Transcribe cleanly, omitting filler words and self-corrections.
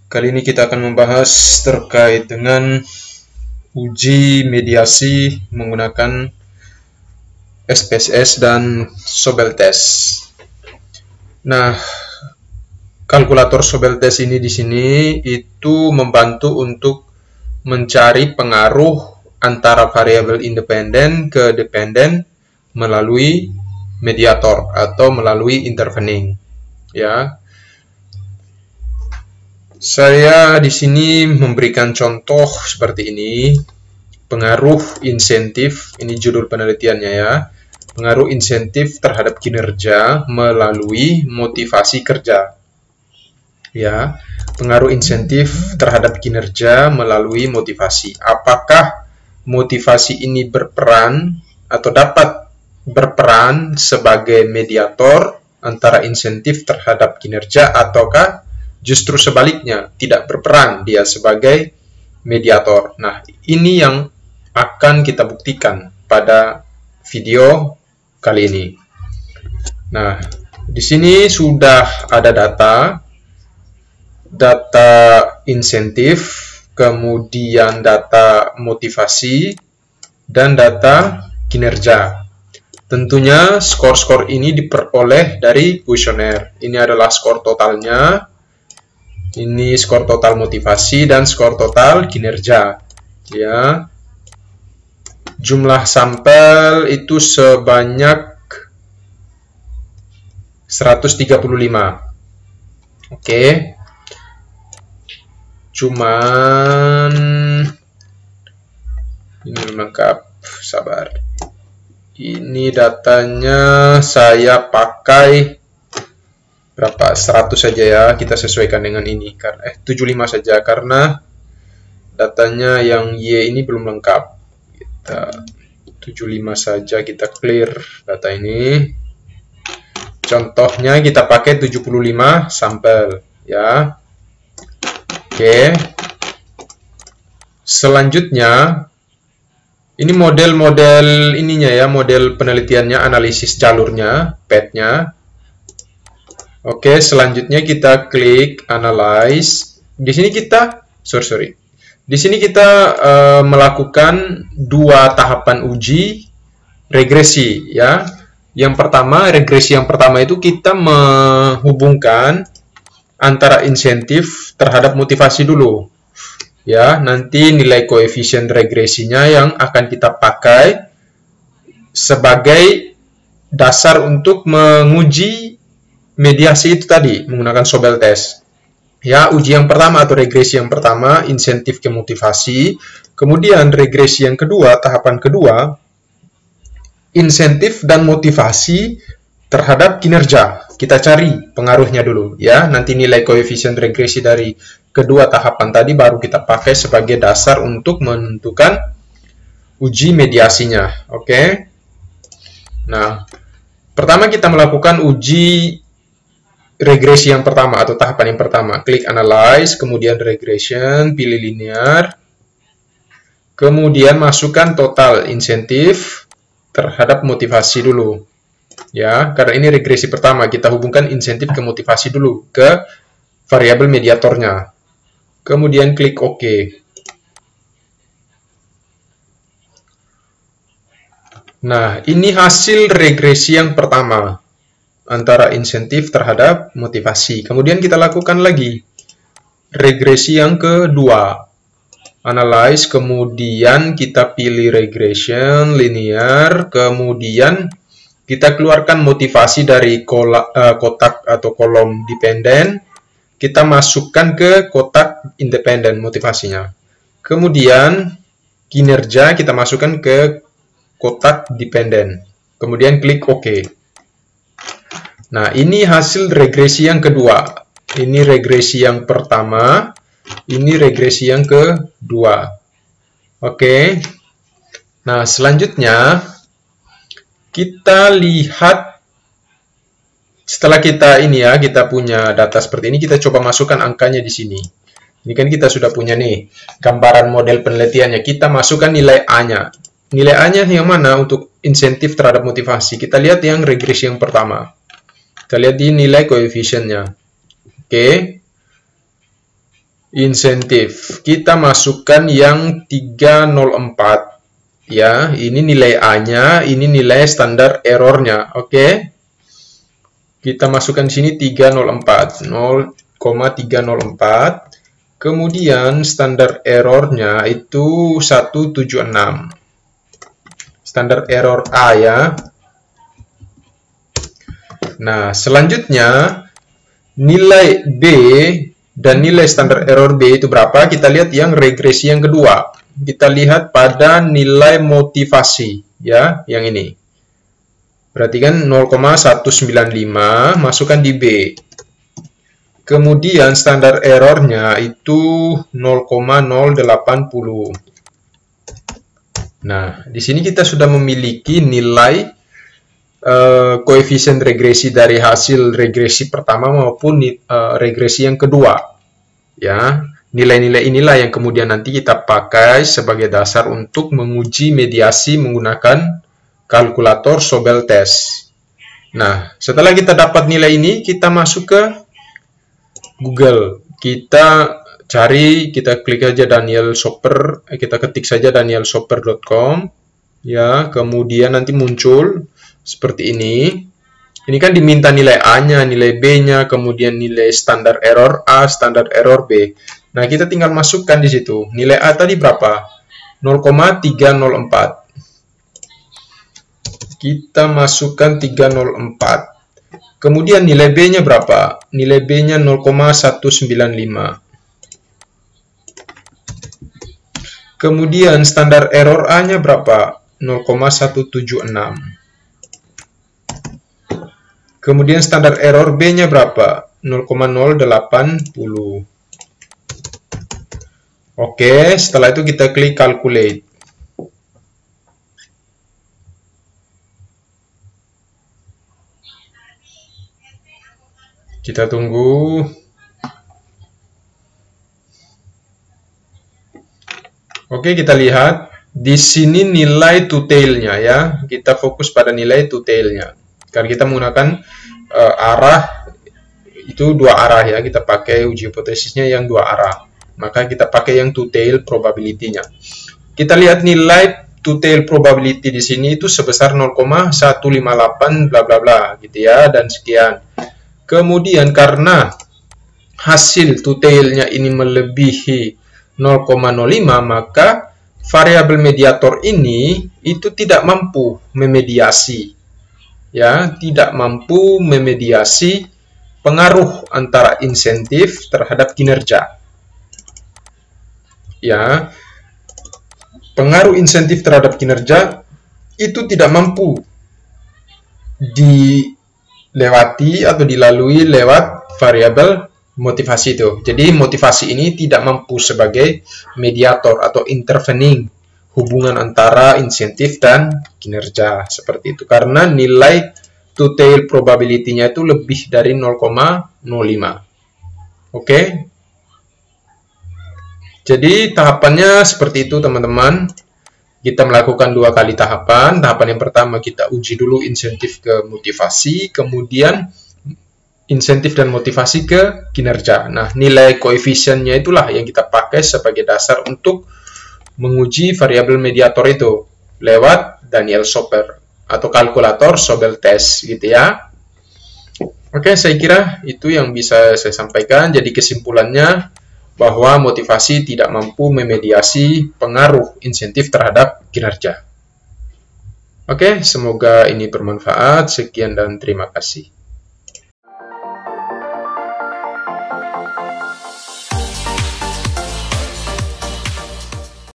Kali ini kita akan membahas terkait dengan uji mediasi menggunakan SPSS dan Sobeltest. Nah, kalkulator Sobeltest ini di sini itu membantu untuk mencari pengaruh antara variabel independen ke dependen melalui mediator atau melalui intervening. Ya. Saya di sini memberikan contoh seperti ini, pengaruh insentif, ini judul penelitiannya ya, pengaruh insentif terhadap kinerja melalui motivasi kerja. Ya, pengaruh insentif terhadap kinerja melalui motivasi. Apakah motivasi ini berperan atau dapat berperan sebagai mediator antara insentif terhadap kinerja ataukah justru sebaliknya, tidak berperan dia sebagai mediator. Nah, ini yang akan kita buktikan pada video kali ini. Nah, di sini sudah ada data insentif, kemudian data motivasi, dan data kinerja. Tentunya skor-skor ini diperoleh dari kuesioner. Ini adalah skor totalnya. Ini skor total motivasi dan skor total kinerja. Ya. Jumlah sampel itu sebanyak 135. Oke. Cuman ini lengkap, sabar. Ini datanya saya pakai berapa? 100 saja ya, kita sesuaikan dengan ini. 75 saja karena datanya yang Y ini belum lengkap. Kita 75 saja, kita clear data ini. Contohnya kita pakai 75 sampel ya. Oke. Selanjutnya ini model-model ininya ya, model penelitiannya, analisis jalurnya, PET-nya. Oke, selanjutnya kita klik analyze. Di sini kita, Di sini kita melakukan dua tahapan uji regresi ya. Yang pertama, regresi yang pertama itu kita menghubungkan antara insentif terhadap motivasi dulu. Ya, nanti nilai koefisien regresinya yang akan kita pakai sebagai dasar untuk menguji mediasi itu tadi menggunakan Sobeltest. Ya, uji yang pertama atau regresi yang pertama insentif ke motivasi, kemudian regresi yang kedua, tahapan kedua insentif dan motivasi terhadap kinerja. Kita cari pengaruhnya dulu ya. Nanti nilai koefisien regresi dari kedua tahapan tadi baru kita pakai sebagai dasar untuk menentukan uji mediasinya. Oke. Nah, pertama kita melakukan uji regresi yang pertama atau tahapan yang pertama. Klik analyze, kemudian regression, pilih linear. Kemudian masukkan total insentif terhadap motivasi dulu. Ya, karena ini regresi pertama, kita hubungkan insentif ke motivasi dulu ke variabel mediatornya. Kemudian klik OK. Nah, ini hasil regresi yang pertama antara insentif terhadap motivasi. Kemudian kita lakukan lagi regresi yang kedua. Analyze, kemudian kita pilih regression, linear, kemudian kita keluarkan motivasi dari kotak atau kolom dependen. Kita masukkan ke kotak independen motivasinya. Kemudian kinerja kita masukkan ke kotak dependen. Kemudian klik OK. Nah, ini hasil regresi yang kedua. Ini regresi yang pertama. Ini regresi yang kedua. Oke. Nah, selanjutnya kita lihat setelah kita ini ya, kita punya data seperti ini, kita coba masukkan angkanya di sini. Ini kan kita sudah punya nih gambaran model penelitiannya. Kita masukkan nilai A-nya. Nilai A-nya yang mana untuk insentif terhadap motivasi? Kita lihat yang regresi yang pertama. Kita lihat di nilai koefisiennya. Oke. insentif. Kita masukkan yang 304. Ya, ini nilai A-nya, ini nilai standar errornya. Oke. Kita masukkan di sini 304, 0,304. Kemudian standar errornya itu 176. Standar error A ya. Nah, selanjutnya nilai B dan nilai standar error B itu berapa? Kita lihat yang regresi yang kedua. Kita lihat pada nilai motivasi ya, yang ini. Perhatikan 0,195 masukkan di B. Kemudian standar errornya itu 0,080. Nah, di sini kita sudah memiliki nilai koefisien regresi dari hasil regresi pertama maupun regresi yang kedua. Ya, nilai-nilai inilah yang kemudian nanti kita pakai sebagai dasar untuk menguji mediasi menggunakan kalkulator Sobel test. Nah, setelah kita dapat nilai ini, kita masuk ke Google. Kita cari, kita klik aja Daniel Soper, kita ketik saja danielsoper.com. Ya, kemudian nanti muncul seperti ini. Ini kan diminta nilai A-nya, nilai B-nya, kemudian nilai standar error A, standar error B. Nah, kita tinggal masukkan di situ. Nilai A tadi berapa? 0,304. Kita masukkan 304. Kemudian nilai B-nya berapa? Nilai B-nya 0,195. Kemudian standar error A-nya berapa? 0,176. Kemudian standar error B-nya berapa? 0,080. Oke, setelah itu kita klik calculate. Kita tunggu. Oke, kita lihat. Di sini nilai to-tail-nya ya. Kita fokus pada nilai to-tail-nya. Karena kita menggunakan arah, itu dua arah ya. Kita pakai uji hipotesisnya yang dua arah. Maka kita pakai yang to-tail probability-nya. Kita lihat nilai to-tail probability di sini itu sebesar 0,158 bla bla bla gitu ya, dan sekian. Kemudian karena hasil to-tail-nya ini melebihi 0,05, maka variabel mediator ini itu tidak mampu memediasi. Ya, tidak mampu memediasi pengaruh antara insentif terhadap kinerja. Ya, pengaruh insentif terhadap kinerja itu tidak mampu dilewati atau dilalui lewat variabel motivasi itu. Jadi motivasi ini tidak mampu sebagai mediator atau intervening hubungan antara insentif dan kinerja seperti itu. Karena nilai to-tail probability-nya itu lebih dari 0,05. Oke. Jadi tahapannya seperti itu teman-teman. Kita melakukan dua kali tahapan. Tahapan yang pertama kita uji dulu insentif ke motivasi, kemudian insentif dan motivasi ke kinerja. Nah, nilai koefisiennya itulah yang kita pakai sebagai dasar untuk menguji variabel mediator itu lewat Daniel Soper atau kalkulator Sobel test gitu ya. Oke, saya kira itu yang bisa saya sampaikan. Jadi kesimpulannya bahwa motivasi tidak mampu memediasi pengaruh insentif terhadap kinerja. Oke, semoga ini bermanfaat. Sekian dan terima kasih.